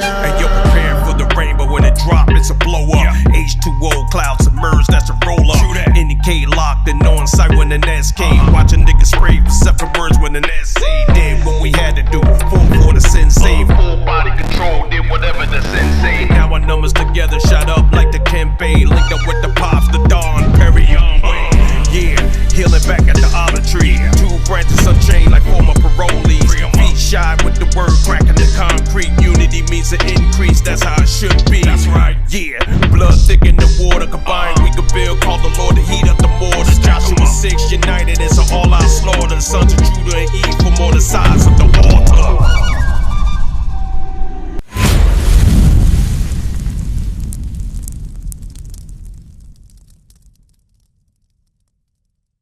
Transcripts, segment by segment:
And you're preparing for the rainbow when it drop, it's a blow up. H2O clouds submerged, that's a roll up. Indicate locked and on sight when the nest came. Watch a nigga spray for 7 words when the nest say. Did what we had to do, full for the sensei. Full body control, did whatever the sensei. Now our numbers together, shot up like the Kempe. Linked up with the Pops, the Don Perry. Yeah, healing back at the olive tree. 2 branches unchained like former parolees. Feet shy with the word cracking the concrete. Unity means an increase, that's how it should be. That's right. Yeah, blood thick in the water combined. We could build, call the Lord to heat up the mortar. Joshua 6 united, it's an all-out slaughter. The sons of Judah and Eve from all the sides of the altar.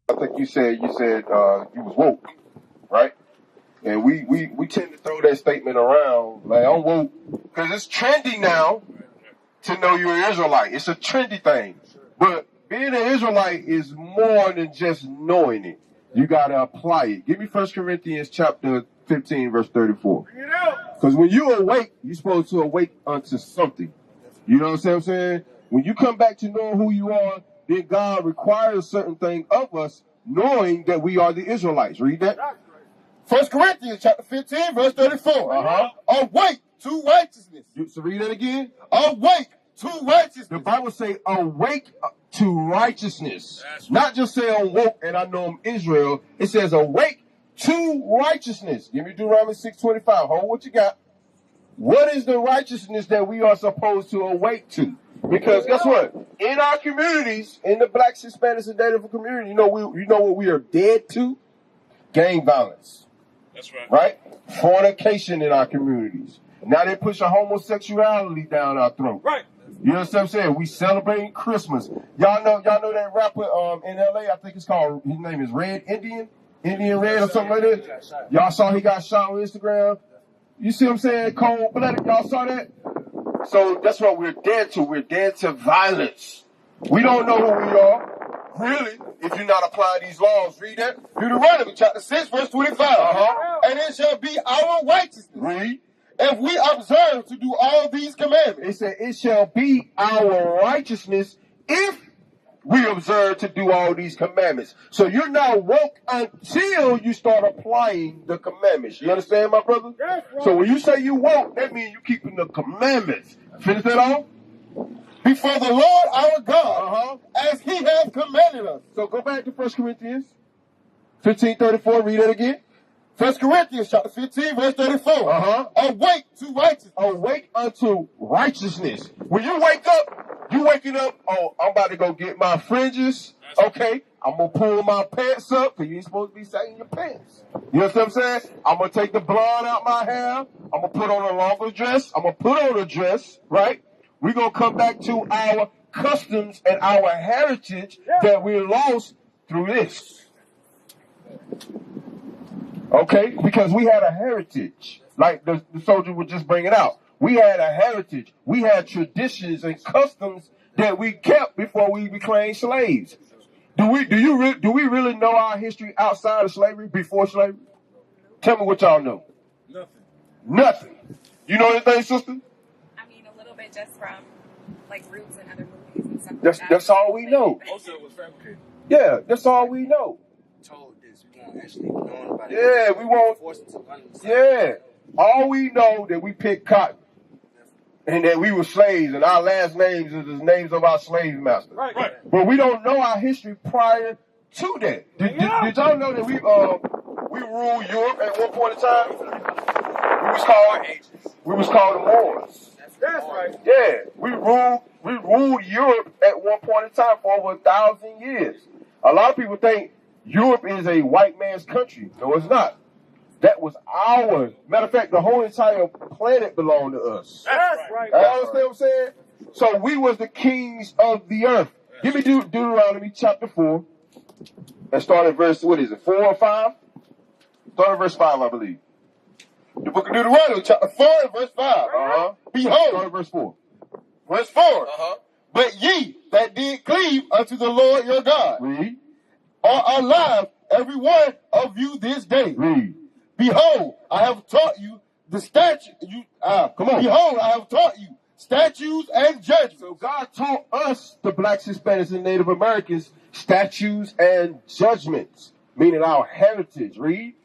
I think you said you was woke, right? And we tend to throw that statement around like I'm woke because it's trendy now to know you're an Israelite. It's a trendy thing, but being an Israelite is more than just knowing it. You gotta apply it. Give me 1 Corinthians chapter 15, verse 34. Because when you awake, you're supposed to awake unto something. You know what I'm saying? When you come back to knowing who you are, then God requires certain things of us, knowing that we are the Israelites. Read that. 1 Corinthians chapter 15, verse 34. Awake to righteousness. So read that again. Awake to righteousness. The Bible say awake to righteousness. Right. Not just say awoke and I know I'm Israel. It says awake to righteousness. Give me Deuteronomy 6:25. Hold what you got. What is the righteousness that we are supposed to awake to? Because guess what? In our communities, in the Black, Hispanics, and Native community, you know what we are dead to? Gang violence. That's right. Right? Fornication in our communities. Now they push a homosexuality down our throat. Right. You know what I'm saying? We celebrating Christmas. Y'all know that rapper in LA, I think it's called, his name is Red Indian Red or something like that. Y'all saw he got shot on Instagram. You see what I'm saying? Cold-blooded. Y'all saw that? So that's what we're dead to. We're dead to violence. We don't know who we are, really, if you're not applying these laws. Read that. Deuteronomy chapter 6, verse 25. And it shall be our righteousness. Read. If we observe to do all these commandments. It said, it shall be our righteousness if we observe to do all these commandments. So you're not woke until you start applying the commandments. You understand, my brother? Yes, right. So when you say you woke, that means you're keeping the commandments. Finish that off. Before the Lord our God, as he has commanded us. So go back to 1 Corinthians 15:34. Read that again. 1 Corinthians chapter 15, verse 34. Awake to righteousness. Awake unto righteousness. When you wake up, you waking up, oh, I'm about to go get my fringes. Okay, I'm going to pull my pants up because you ain't supposed to be sagging your pants. You know what I'm saying? I'm going to take the blonde out my hair. I'm going to put on a longer dress. I'm going to put on a dress, right? We're going to come back to our customs and our heritage that we lost through this. Okay, because we had a heritage, like the soldier was just bringing out. We had a heritage. We had traditions and customs that we kept before we became slaves. Do we really know our history outside of slavery, before slavery? Tell me what y'all know. Nothing. You know anything, sister? I mean, a little bit just from like Roots and other movies and stuff. That's all we know. Also, it was fabricated. Yeah, that's all we know. Told this, we won't actually know about it. Yeah, we won't. Yeah, all we know that we picked cotton and that we were slaves and our last names is the names of our slave masters. Right. But we don't know our history prior to that. Did y'all know that we ruled Europe at one point in time? We was called the Moors. That's right. Yeah, we ruled Europe at one point in time for over 1,000 years. A lot of people think Europe is a white man's country. No, it's not. That was ours. Matter of fact, the whole entire planet belonged to us. That's right. You understand what I'm saying? So we was the kings of the earth. Give me Deuteronomy chapter 4. And start at verse, 4 or 5? Start at verse 5, I believe. The book of Deuteronomy chapter 4 and verse 5. Behold. Start at verse 4. Verse 4. But ye that did cleave unto the Lord your God. Read. Are alive, every one of you this day. Read. Behold, I have taught you the statute. Come on. Behold, I have taught you statutes and judgments. So God taught us, the blacks, Hispanics, and Native Americans, statutes and judgments, meaning our heritage. Read.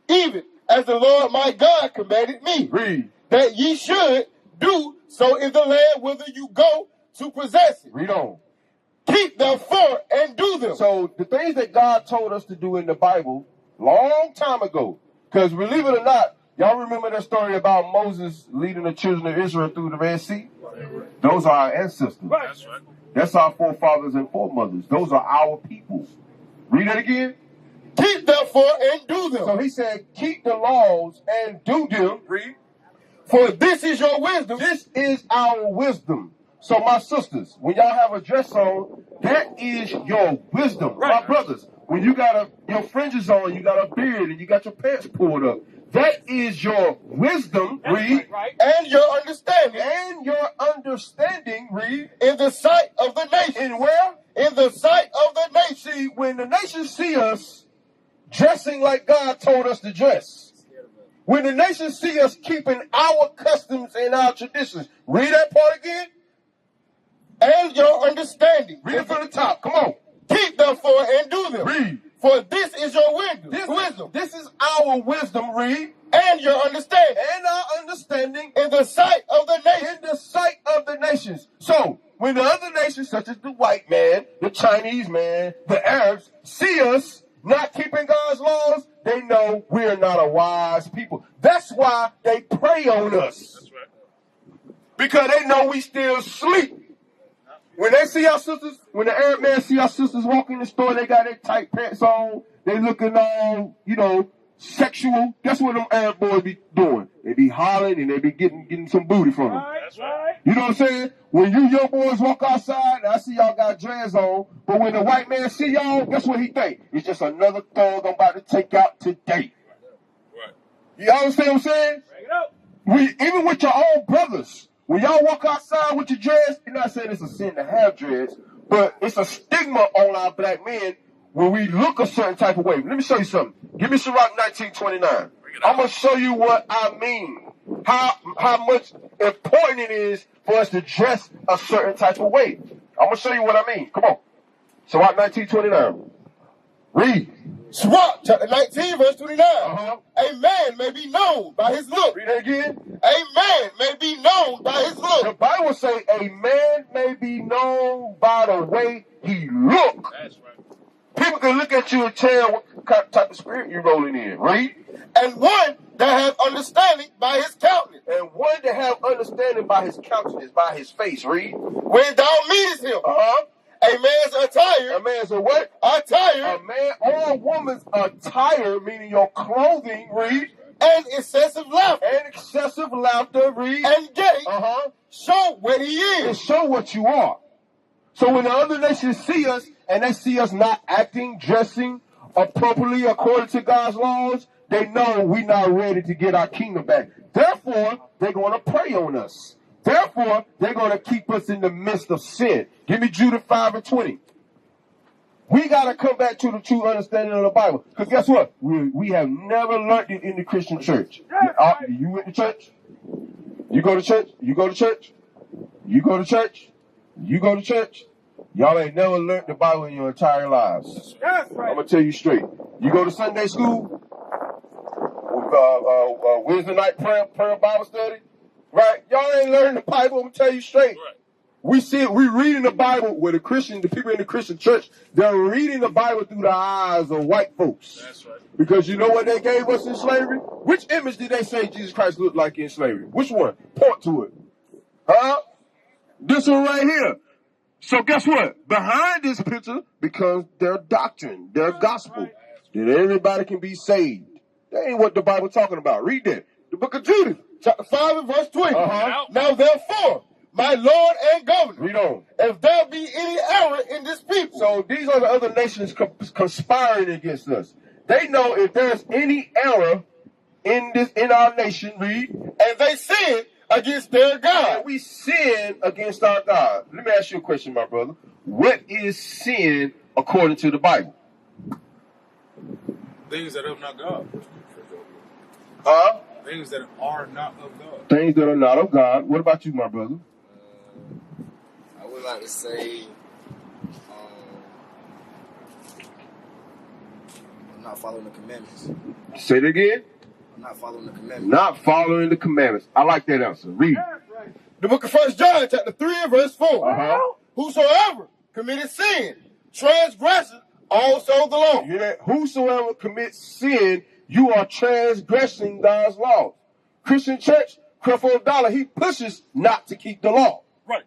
Even as the Lord my God commanded me. Read. That ye should do so in the land whither you go to possess it. Read on. Keep therefore and do them. So the things that God told us to do in the Bible, long time ago, because believe it or not, y'all remember that story about Moses leading the children of Israel through the Red Sea? Those are our ancestors. That's right. That's our forefathers and foremothers. Those are our people. Read that again. Keep therefore and do them. So he said, keep the laws and do them. Read. For this is your wisdom. This is our wisdom. So my sisters, when y'all have a dress on, that is your wisdom. Right. My brothers, when you got your fringes on, you got a beard, and you got your pants pulled up, that is your wisdom. Read. Right. And your understanding. And your understanding. Read. In the sight of the nation. In where? In the sight of the nation. See, when the nations see us dressing like God told us to dress, when the nations see us keeping our customs and our traditions, read that part again. And your understanding. Read it from the top. Come on. Keep therefore and do them. Read. For this is your wisdom. This is our wisdom. Read. And your understanding. And our understanding In the sight of the nation. in the sight of the nations. So, when the other nations, such as the white man, the Chinese man, the Arabs, see us not keeping God's laws, they know we're not a wise people. That's why they prey on us. That's right. Because they know we still sleep. When they see our sisters, when the Arab man see our sisters walking in the store, they got their tight pants on, they looking all, sexual. That's what them Arab boys be doing. They be hollering and they be getting some booty from them. That's right. You know what I'm saying? When you young boys walk outside, I see y'all got dreads on, but when the white man see y'all, guess what he think? It's just another thug I'm about to take out today. Right. You understand what I'm saying? Bring it up. Even with your own brothers, when y'all walk outside with your dreads, you're not saying it's a sin to have dreads, but it's a stigma on our black men when we look a certain type of way. Let me show you something. Give me Sirach 19:29. I'm going to show you what I mean. How much important it is for us to dress a certain type of way. I'm going to show you what I mean. Come on. Sirach 19:29. Read. Sirach chapter 19 verse 29. Uh-huh. A man may be known by his look. Read that again. A man may be known by his The look. Bible say a man may be known by the way he look. That's right. People can look at you and tell what type of spirit you're rolling in. Read. And one that has understanding by his countenance. And one that have understanding by his countenance, by his face. Read. When thou meetest him, Uh-huh. a man's attire. A man's a what? Attire. A man or a woman's attire, meaning your clothing. Read. And excessive laughter. And excessive laughter. Read. And gay. Uh-huh. Show what he And is. show what you are. So when the other nations see us, and they see us not acting, dressing appropriately according to God's laws, they know we're not ready to get our kingdom back. Therefore, they're going to prey on us. Therefore, they're going to keep us in the midst of sin. Give me Jude 5:20. We got to come back to the true understanding of the Bible. Because guess what? We have never learned it in the Christian church. You went to church? You go to church? You go to church? You go to church? You go to church? Y'all ain't never learned the Bible in your entire lives. That's I'm right. going to tell you straight. You go to Sunday school, Wednesday night prayer Bible study, right? Y'all ain't learned the Bible. I'm going to tell you straight. Right. We reading the Bible with the people in the Christian church, they're reading the Bible through the eyes of white folks. That's right. Because you know what they gave us in slavery? Which image did they say Jesus Christ looked like in slavery? Which one? Point to it. Huh? This one right here. So guess what? Behind this picture becomes their doctrine, their gospel, that everybody can be saved. That ain't what the Bible talking about. Read that. The book of Jude, Chapter 5 and verse 20. Uh-huh. Now therefore, my Lord and Governor, read on. if there be any error in this people, So these are the other nations conspiring against us. They know if there's any error in our nation, read, and they sin against their God. and we sin against our God. Let me ask you a question, my brother. What is sin according to the Bible? Things that are not God. Huh? Things that are not of God. Things that are not of God. What about you, my brother? I would like to say, I'm not following the commandments. Say it again. I'm not following the commandments. Not following the commandments. I like that answer. Read. The book of 1 John, chapter 3 and verse 4. Uh-huh. Whosoever committed sin, transgresses also the law. You hear that? Whosoever commits sin, you are transgressing God's law. Christian church, Creflo Dollar, he pushes not to keep the law. Right.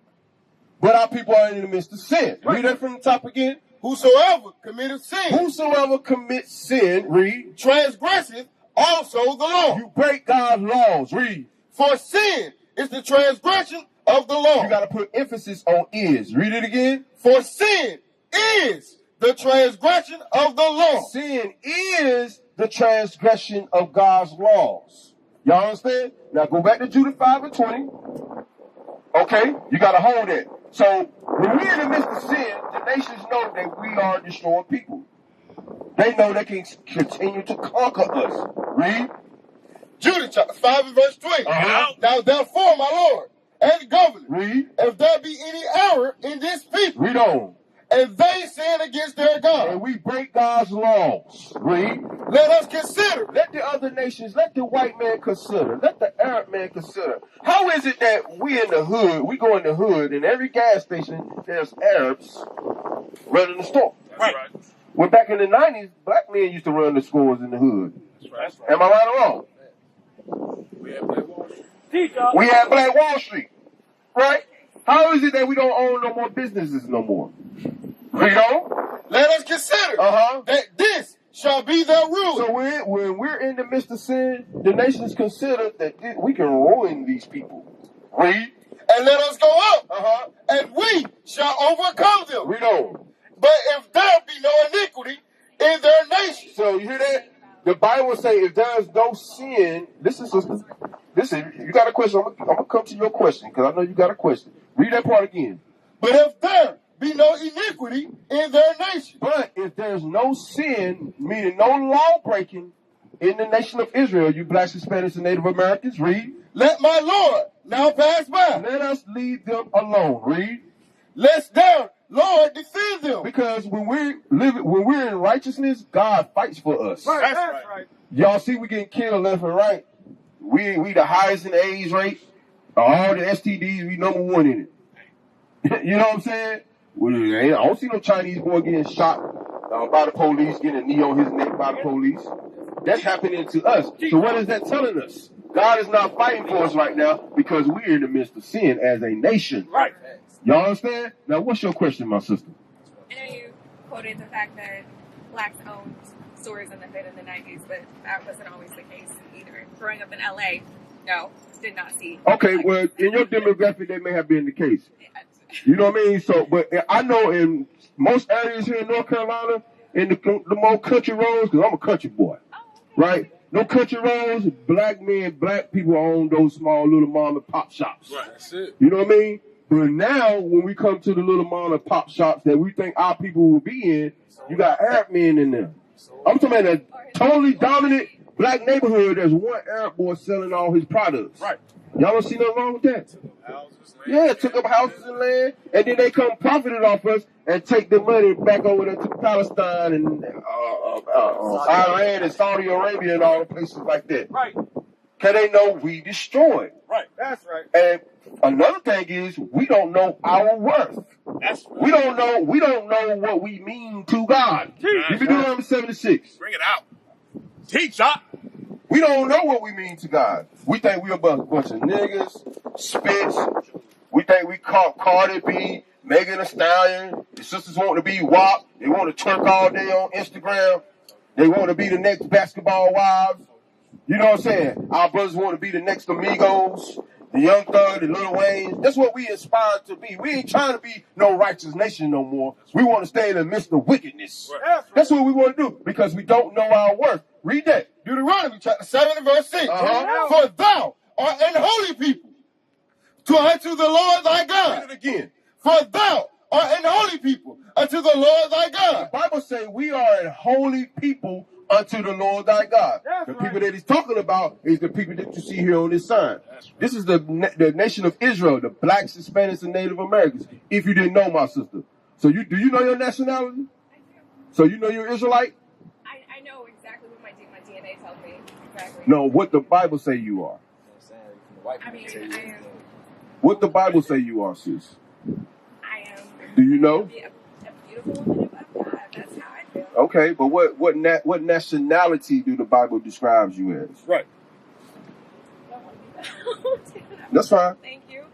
But our people are in the midst of sin. Right. Read that from the top again. Whosoever committed sin, Whosoever commits sin, read. transgresseth also the law. You break God's laws, read. For sin is the transgression of the law. You got to put emphasis on is. Read it again. For sin is the transgression of the law. Sin is the transgression of God's laws. Y'all understand? Now go back to Judah 5 and 20. Okay? You got to hold it. So when we're in the midst of sin, the nations know that we are destroyed people. They know they can continue to conquer us. Read. Judah chapter 5 and verse 20. Uh-huh. Now therefore, my Lord and governor, Read. if there be any error in this people, Read on. and they sin against their And God, we break God's laws. Read. let us consider. Let the other nations, let the white man consider, let the Arab man consider. How is it that we in the hood, we go in the hood, and every gas station, there's Arabs running the store? Right. When back in the 90s, black men used to run the stores in the hood. That's right. Am I right or wrong? We have Black Wall Street. We had Black Wall Street, right? How is it that we don't own no more businesses no more? Read on. Let us consider that this shall be their ruin. So when we're in the midst of sin, the nations consider that we can ruin these people. Read. And let us go up, and we shall overcome them. Read on. But if there be no iniquity in their nation, So you hear that? The Bible say if there is no sin, listen, sister. Listen, you got a question. I'm gonna come to your question because I know you got a question. Read that part again. but if there be no iniquity in their nation, But if there's no sin, meaning no law breaking in the nation of Israel, you blacks, Hispanics, and Native Americans, read. let my Lord now pass by, Let us leave them alone. Read. lest their Lord defend them. Because when we're in righteousness, God fights for us. That's right. Y'all see we getting killed left and right. We the highest in the AIDS rate. All the STDs, we number one in it. You know what I'm saying? I don't see no Chinese boy getting shot by the police, getting a knee on his neck by the police. That's happening to us. So what is that telling us? God is not fighting for us right now because we're in the midst of sin as a nation. Right. Y'all understand? Now, what's your question, my sister? I know you quoted the fact that blacks owned stores in the hood in the 90s, but that wasn't always the case either. Growing up in LA, no, did not see. Okay, well, in your demographic, that may have been the case. You know what I mean? So, but I know in most areas here in North Carolina, in the more country roads, because I'm a country boy, right? No country roads, black people own those small little mom and pop shops. Right. That's it. You know what I mean? But now, when we come to the little mom and pop shops that we think our people will be in, you got Arab men in there. I'm talking about a totally dominant black neighborhood. There's one Arab boy selling all his products. Right. Y'all don't see nothing wrong with that? Houses, land. Yeah, took up houses and land, and then they come profited off us and take the money back over there to Palestine and Iran and Saudi Arabia and all the places like that. Right. Cause they know we destroyed. Right. That's right. And another thing is we don't know our worth. That's right. We don't know what we mean to God. You can do number 76. Bring it out. Teach up. We don't know what we mean to God. We think we a bunch of niggas, spits. We think we caught Cardi B, Megan Thee Stallion. The sisters want to be WAP. They want to twerk all day on Instagram. They want to be the next basketball wives. You know what I'm saying? Our brothers want to be the next Amigos, the Young Thug, the Lil Wayne. That's what we aspire to be. We ain't trying to be no righteous nation no more. We want to stay in the midst of wickedness. That's what we want to do because we don't know our worth. Read that. Deuteronomy chapter 7 and verse 6. For thou art an holy people unto the Lord thy God. Read it again. For thou art an holy people unto the Lord thy God. The Bible says we are a holy people unto the Lord thy God. That's The right. people that he's talking about is the people that you see here on this sign. This is the nation of Israel, the blacks, Hispanics, and Native Americans. If you didn't know, my sister. So do you know your nationality? I do. So you know you're Israelite? I know exactly what my DNA tells me. Exactly. No, what the Bible say you are. I mean, I am. What the Bible say you are, sis? I am. Do you know? A beautiful woman of God. That's how I feel. Okay, but what nationality do the Bible describes you as? Right. That's fine. Thank you.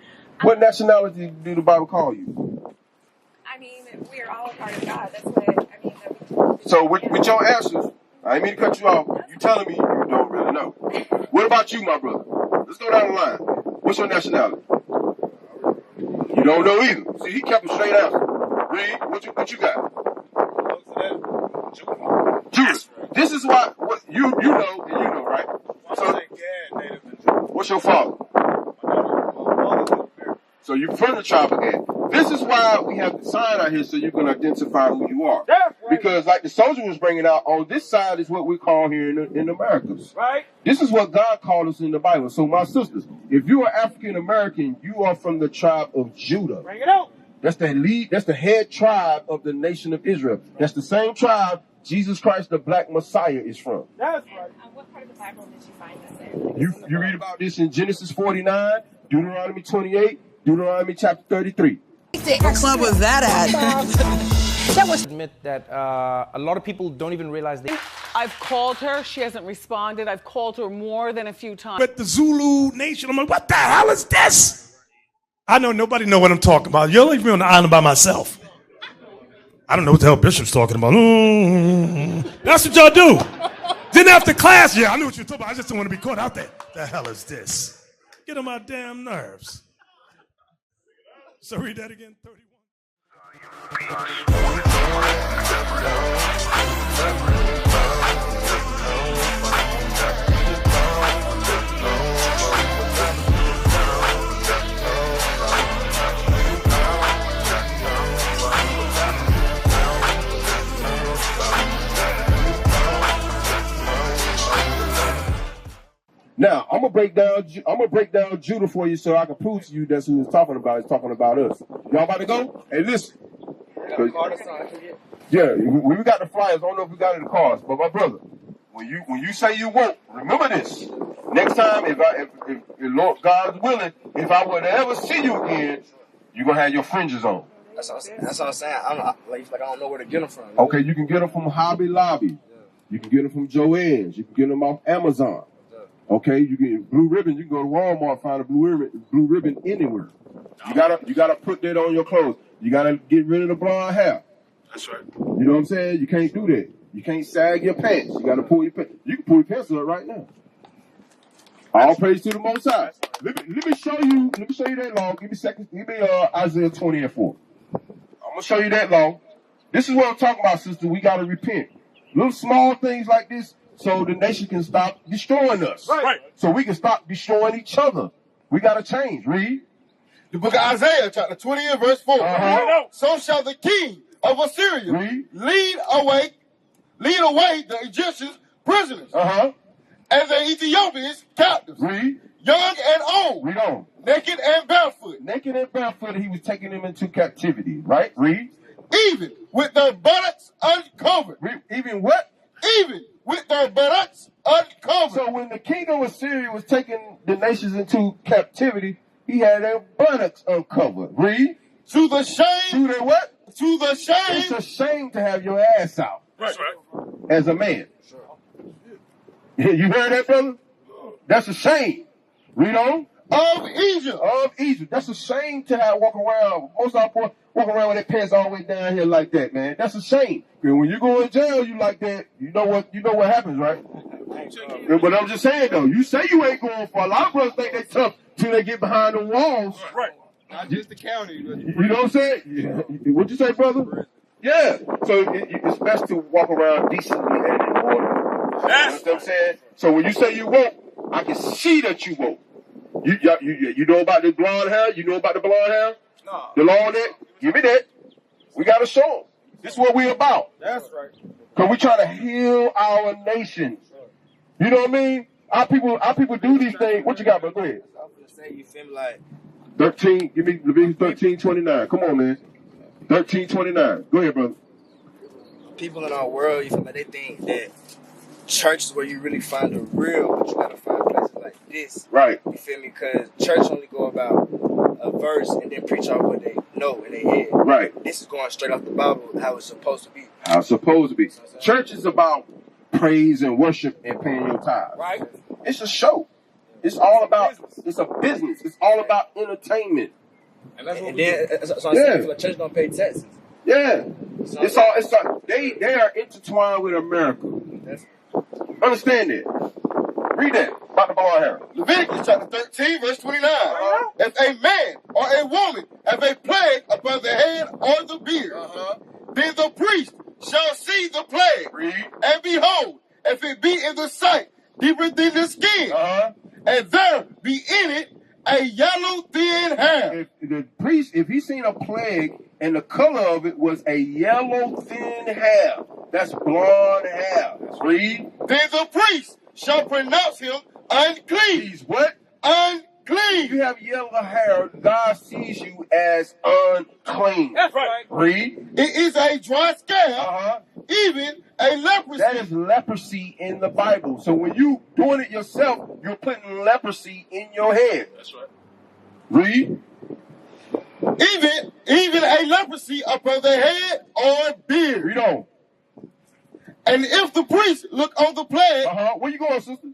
What nationality do the Bible call you? I mean, we are all a part of God. That's what I mean. So with your answers, I ain't mean to cut you off. You telling me you don't really know. What about you, my brother? Let's go down the line. What's your nationality? You don't know either. See, he kept a straight answer. Reed, what you got? Judas. This is what you know, and you know, right? So, what's your father? So you're from the tribe of Gad. This is why we have the sign out here so you can identify who you are. That's right. Because like the soldier was bringing out, on this side is what we call here in the Americas. Right. This is what God called us in the Bible. So my sisters, if you are African American, you are from the tribe of Judah. Bring it out. That's the head tribe of the nation of Israel. That's the same tribe Jesus Christ, the black Messiah, is from. That's right. What part of the Bible did you find this in? You read about this in Genesis 49, Deuteronomy 28, Deuteronomy chapter 33. What club was that at? That was admit that a lot of people don't even realize they. I've called her. She hasn't responded. I've called her more than a few times. But the Zulu nation, I'm like, what the hell is this? I know nobody know what I'm talking about. You'll leave me on the island by myself. I don't know what the hell Bishop's talking about. That's what y'all do. Then after class, yeah, I knew what you were talking about. I just don't want to be caught out there. The hell is this? Get on my damn nerves. So read that again, 31. Now I'm gonna break down Judah for you so I can prove to you that's who he's talking about. He's talking about us. Y'all about to go? Hey, listen. Yeah, we got the flyers. I don't know if we got it in the cars, but my brother, when you say you won't, remember this. Next time, if Lord God's willing, if I were to ever see you again, you're gonna have your fringes on. That's what I'm saying. I don't know where to get them from. Okay, you can get them from Hobby Lobby. Yeah. You can get them from Joann's. You can get them off Amazon. Okay, you get Blue Ribbon. You can go to Walmart, find a blue ribbon anywhere. You gotta put that on your clothes. You gotta get rid of the blonde hair. That's right. You know what I'm saying? You can't do that. You can't sag your pants. You gotta pull your pants. You can pull your pants up right now. All praise to the Most High. Let me show you that law. Give me seconds. Give me Isaiah 20:4. I'm gonna show you that law. This is what I'm talking about, sister. We gotta repent. Little small things like this, so the nation can stop destroying us. Right. So we can stop destroying each other. We gotta change. Read. The book of Isaiah, chapter 20 and verse 4. Uh-huh. So shall the king of Assyria Read. lead away the Egyptians prisoners, and the Ethiopians captives, Read. young and old, Read on. naked and barefoot, Naked and barefoot, he was taking them into captivity. Right? Read. even with their buttocks uncovered. Read. Even what? Even with their buttocks uncovered. So when the king of Assyria was taking the nations into captivity, he had their buttocks uncovered. Read. To the shame. To their what? To the shame. It's a shame to have your ass out. That's right. As a man. You heard that, brother? That's a shame. Read on. Of Egypt. Of Egypt. That's a shame to have walk around. Most of our boys walk around with their pants all the way down here like that, man. That's a shame. And when you go in jail, you like that. You know what happens, right? But I'm just saying though. You say you ain't going for. A lot of brothers think they tough till they get behind the walls. Right. Not just the county. You know what I'm saying? Yeah. What'd you say, brother? Yeah. So it's best to walk around decently and in order. You know what I'm saying? So when you say you won't, I can see that you won't. You know about the blonde hair? You know about the blonde hair? No. The law on that? Give me that. We got to show them. This is what we're about. That's right. Because we're trying to heal our nations. You know what I mean? Our people do these things. What you got, bro? Go ahead. I was gonna say, you feel me, like 13, give me Leviticus 13:29. Come on, man. 13:29. Go ahead, brother. people in our world, you feel like they think that church is where you really find the real, but you gotta find places like this. Right. You feel me? Because church only go about a verse and then preach out what they know in their head. Right. This is going straight off the Bible, how it's supposed to be. How it's supposed to be. Church is about praise and worship and paying your tithes. Right. It's a show. It's all about, it's a business. It's all about entertainment. And that's what so I'm saying, the church don't pay taxes. Yeah. It's all, they are intertwined with America. Understand that. Read that. About the blonde hair. Leviticus chapter 13, verse 29. If a man or a woman have a plague upon the head or the beard, then the priest shall see the plague. And behold, if it be in the sight deeper than the skin, and there be in it a yellow thin hair. If the priest, if he seen a plague and the color of it was a yellow thin hair, that's blonde hair. Read. Then the priest shall pronounce him unclean. He's what? Unclean. You have yellow hair, God sees you as unclean. That's right. Read. It is a dry scab, even a leprosy. That is leprosy in the Bible. So when you doing it yourself, you're putting leprosy in your head. That's right. Read. Even a leprosy upon the head or beard. Read on. And if the priest look on the plague, Where you going, sister?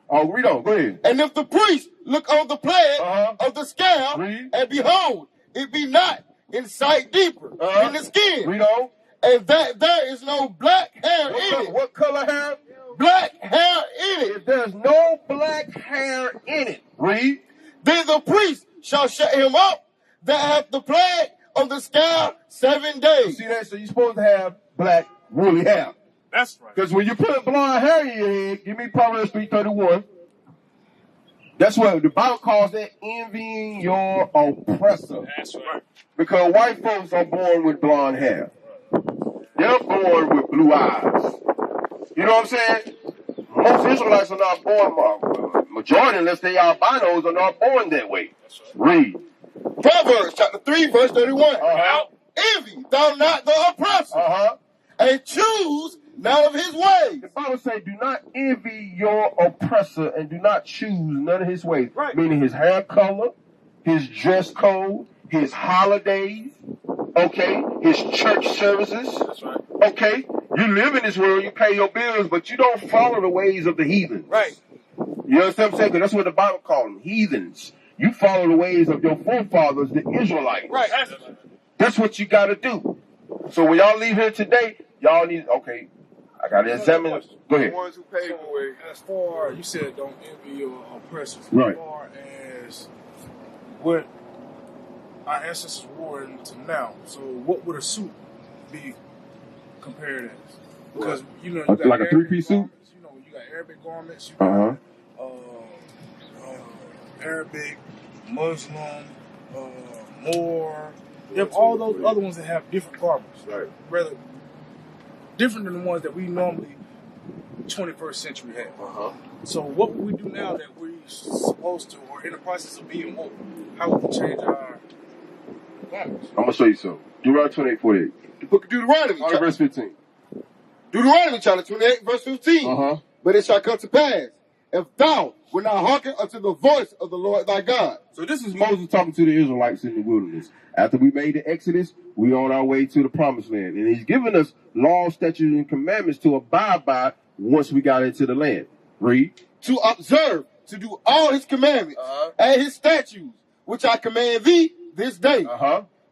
Oh, read on. Go ahead. and if the priest look on the plague of the scab, Read. and behold, it be not in sight deeper in the skin, Read on. and that there is no black hair in it. What color hair? Black hair in it. If there's no black hair in it, read. Then the priest shall shut him up that hath the plague of the scab 7 days. See that? So you're supposed to have black woolly hair. That's right. Because when you put blonde hair in your head, give me Proverbs 3:31. That's what the Bible calls that envying your oppressor. That's right. Because white folks are born with blonde hair. They're born with blue eyes. You know what I'm saying? Most Israelites are not born, majority, unless they are albinos, are not born that way. Read. Proverbs chapter 3, verse 31. Envy thou not the oppressor, and choose none of his ways. The Bible says, do not envy your oppressor and do not choose none of his ways. Right. Meaning his hair color, his dress code, his holidays, okay, his church services. That's right. Okay, you live in this world, you pay your bills, but you don't follow the ways of the heathens. Right. You understand what I'm saying? 'Cause that's what the Bible calls them, heathens. You follow the ways of your forefathers, the Israelites. Right. That's what you got to do. So when y'all leave here today, y'all need, okay, I got to examine. Go ahead. The ones who pay the way. As far you said, don't envy your oppressors. Right. As far as what our ancestors wore into now, so what would a suit be compared as? Because you know, you got Like a Arabic three-piece suit? garments, you know, you got Arabic garments. You got Arabic, Muslim, Moor. You have all those other ones that have different garments, Right. rather different than the ones that we normally 21st century have. So what would we do now that we're supposed to, or in the process of being woke? How would we change our garments? I'm going to show you something. Deuteronomy 28:48. The book of Deuteronomy, Start at verse 15. Deuteronomy chapter 28, verse 15. But it shall come to pass, if thou wilt not hearken unto the voice of the Lord thy God. So this is Moses talking to the Israelites in the wilderness. After we made the Exodus, we on our way to the promised land. And he's given us laws, statutes, and commandments to abide by once we got into the land. Read. To observe, to do all his commandments and his statutes, which I command thee this day.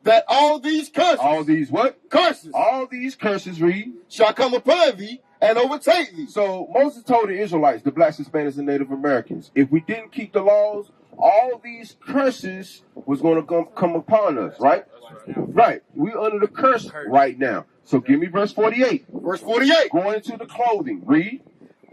That all these curses. All these what? Curses. All these curses, read. Shall come upon thee and overtake thee. So Moses told the Israelites, the blacks, Hispanics, and Native Americans, if we didn't keep the laws, all these curses was going to come upon us, right? Right. We're under the curse right now. So give me verse 48. Verse 48. Going into the clothing. Read.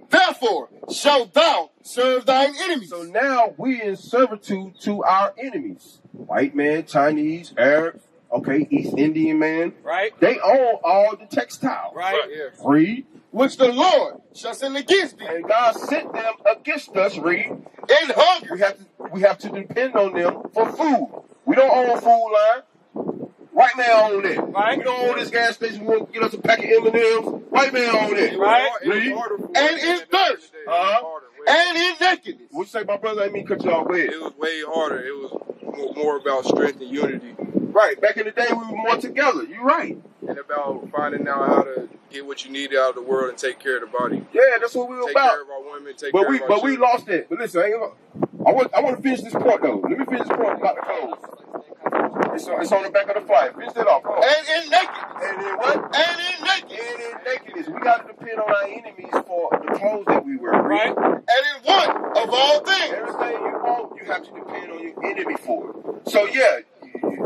Therefore shalt thou serve thine enemies. So now we in servitude to our enemies. White man, Chinese, Arabs, okay, East Indian man. Right. They own all the textile. Right. Read. Which the Lord shall send against thee. And God sent them against us, read. In hunger. We have to depend on them for food. We don't own Food Line. White man own it. Right. We don't own this gas station. We want to get us a pack of M&M's. White man own it. Right. Read. And in thirst. And in nakedness. What you say, my brother? I didn't mean cut you off. Go ahead. It was way harder. It was more about strength and unity. Right. Back in the day, we were more together. You're right. And about finding out how to get what you need out of the world and take care of the body. Yeah, that's what we were Take about. care of our women, take care of our But we children. lost it. But listen, I want to finish this point though. Let me finish this point about the clothes. It's on the back of the flyer. Finish it off. Come on. And in nakedness. And in what? And in nakedness. And in nakedness. We got to depend on our enemies for the clothes that we wear. Right. And in want of all things. Everything you want, you have to depend on your enemy for it. So yeah,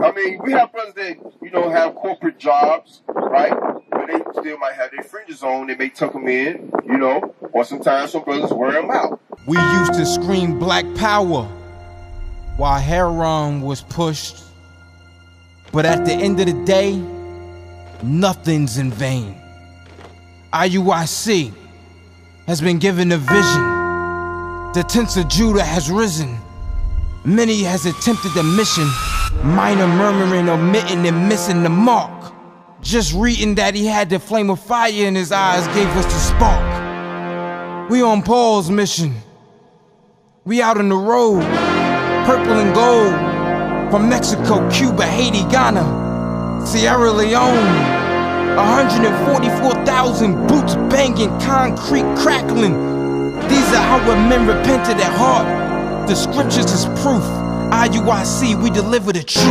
I mean, we have brothers that, you know, have corporate jobs, right? But they still might have their fringes on. They may tuck them in, you know, or sometimes some brothers wear them out. We used to scream black power while heroin was pushed. But at the end of the day, nothing's in vain. IUIC has been given a vision. The tents of Judah has risen. Many has attempted the mission. Minor murmuring, omitting, and missing the mark. Just reading that he had the flame of fire in his eyes gave us the spark. We on Paul's mission. We out on the road, purple and gold. From Mexico, Cuba, Haiti, Ghana, Sierra Leone. 144,000 boots banging, concrete crackling. These are our men repented at heart. The scriptures is proof. IUIC, we deliver the truth.